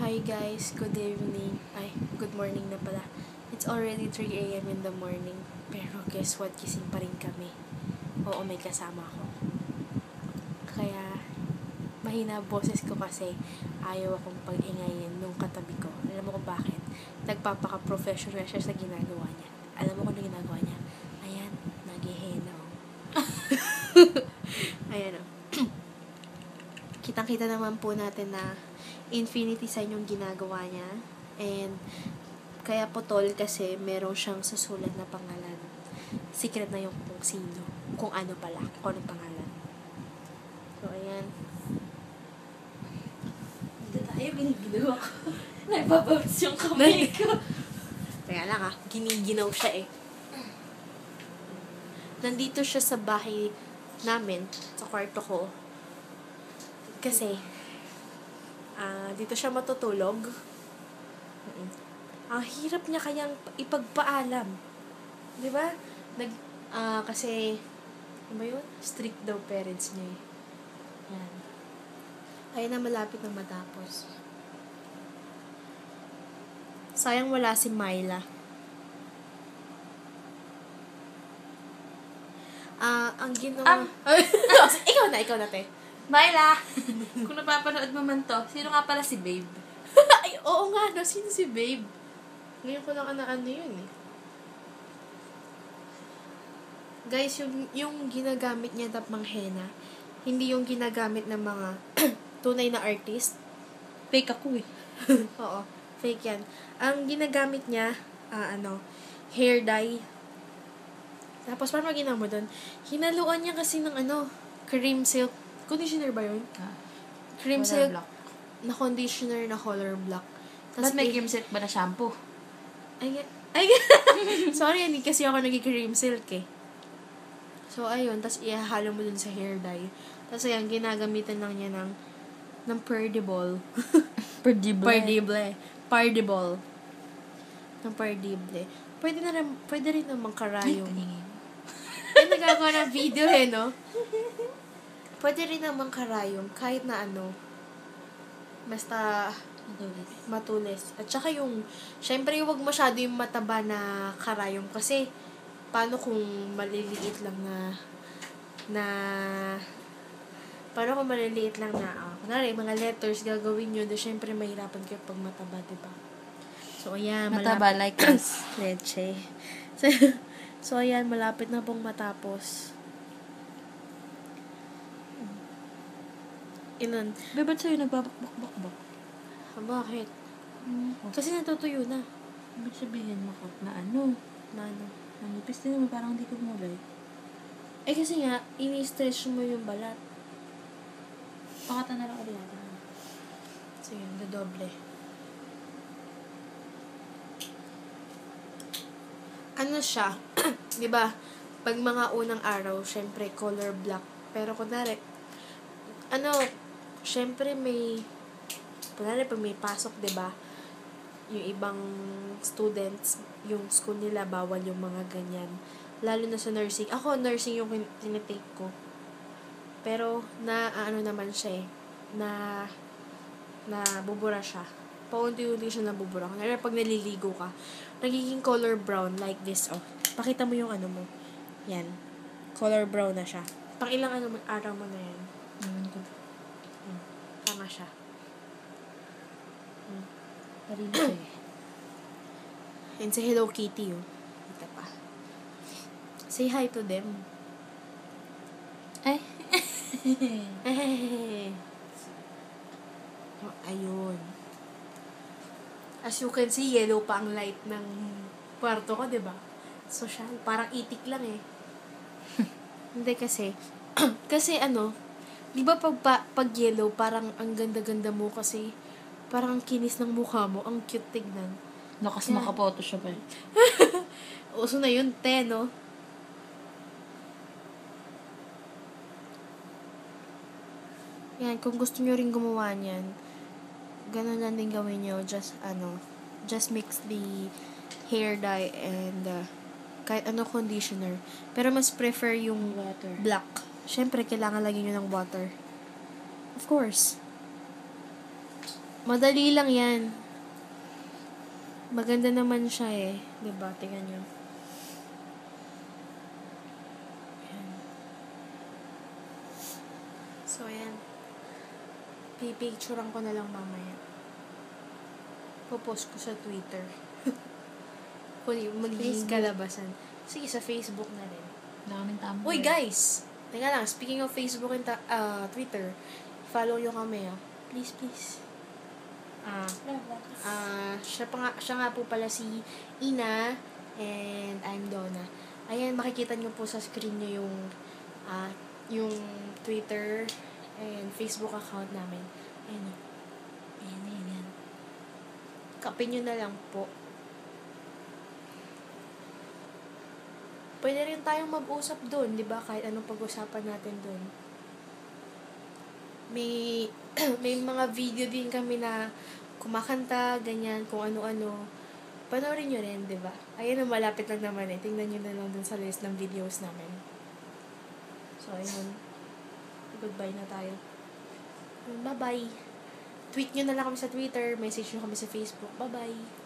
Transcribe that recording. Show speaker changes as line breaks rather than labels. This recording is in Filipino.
Hi guys, good evening. Ay, good morning na pala. It's already 3 a.m. in the morning. Pero guess what, gising pa rin kami. Oo, may kasama ako. Kaya, mahina boses ko kasi ayaw akong pag-ingayin nung katabi ko. Alam mo kung bakit? Nagpapaka-professional siya sa ginagawa niya. Alam mo kung ano ginagawa niya? Ayan, nag-ihena. Ayan o. Kitang-kita naman po natin na infinity sign yung ginagawa niya. And, kaya putol kasi meron siyang susulat na pangalan. Secret na yung kung sino. Kung ano pala. Kung anong pangalan. So, ayan.
Dito tayo, giniginawa ko. Nagbabounce yung kamay ko.
Kaya lang giniginaw siya eh. Nandito siya sa bahay namin, sa kwarto ko. Kasi, dito siya matutulog. Ang hirap niya kayang ipagpaalam. Di ba? Kasi, ano ba yun? Strict daw parents niya eh. Yan. Kaya na malapit na matapos. Sayang wala si Myla. Ang ginawa... ikaw na, te.
Myla! Kung napapanood mo man to, sino nga pala si Babe?
Ay, oo nga, no? Sino si Babe? Ngayon ko lang ano yun eh. Guys, yung ginagamit niya na henna, hindi yung ginagamit ng mga tunay na artist.
Fake ako eh.
Oo, fake yan. Ang ginagamit niya, hair dye. Tapos, paano ginawa mo doon? Hinaluan niya kasi ng cream silk. Conditioner ba yun? Cream silk
Black.
na conditioner na color black.
Ba't may cream silk ba na shampoo?
Ay, sorry, hindi kasi ako nag-cream silk eh. So, ayun. Tapos, ihahalo mo dun sa hair dye. Tapos, ayan, ginagamitan lang niya ng Perdibol. Perdibol. Ng Perdibol. Pwede rin namang karayom. Ay, nagagawa ng video eh, no? Pwede rin namang karayom kahit na basta matulis. At saka syempre huwag masyado yung mataba na karayom kasi paano kung maliliit lang kunwari, mga letters gagawin nyo, syempre mahirapan kayo pag mataba, diba? So, ayan.
Mataba like us.
Leche. So, ayan, malapit na pong matapos. Ilan?
Ba't sa'yo nagbabakbak-bak?
Bakit? Kasi natutuyo na.
Ibig sabihin mo na ano? Nanipis din naman, parang hindi ko mulay.
Eh kasi nga, ini-stretch mo yung balat.
Pakata na lang ulit.
Sige, dodoble. Ano siya? Diba? Pag mga unang araw, syempre color black. Pero kunwari, syempre pag may pasok, diba? Yung ibang students, yung school nila, bawal yung mga ganyan. Lalo na sa nursing. Ako, nursing yung tinitake ko. Pero, naman siya eh. Bubura siya. Paunti-unti siya nabubura. Kaya pag naliligo ka, nagiging color brown like this, oh. Pakita mo yung mo. Yan. Color brown na siya. Pang ilang araw mo na yan. Tama siya.
Parino siya eh.
And say Hello Kitty, oh. Ito pa. Say hi to them.
Ay.
Oh, ayun. As you can see, yellow pa ang light ng kwarto ko, diba? Social. Parang itik lang eh. Hindi kasi. Kasi di ba pag yellow, parang ang ganda-ganda mo kasi parang ang kinis ng mukha mo. Ang cute tignan.
Nakas maka-photoshop eh.
Uso na yun, no? Yan, kung gusto nyo rin gumawa niyan, ganun lang din gawin nyo. Just mix the hair dye and kahit conditioner. Pero mas prefer yung
Water.
black. Syempre, kailangan lagyan nyo ng water. Of course. Madali lang yan. Maganda naman siya eh. Diba? Tingnan nyo. Ayan. So, ayan. Pipicturean ko na lang mamaya. Popost ko sa Twitter. Magiging kalabasan. Sige, sa Facebook na rin.
Daming tama.
Uy, guys! Teka lang, speaking of Facebook and Twitter, follow nyo kami, Please, please. Siya nga po pala si Ina, and I'm Donna. Ayan, makikita nyo po sa screen nyo yung Twitter and Facebook account namin. Ayan, Ayan. Kapin nyo na lang po. Pwede rin tayong mag-usap doon, di ba? Kahit anong pag-usapan natin doon. May mga video din kami na kumakanta, ganyan, kung ano-ano. Panoorin nyo rin, di ba? Ayan, malapit lang naman eh. Tingnan nyo na lang dun sa list ng videos namin. So, ayun. Goodbye na tayo. Bye-bye. Tweet nyo na lang kami sa Twitter, message nyo kami sa Facebook. Bye-bye.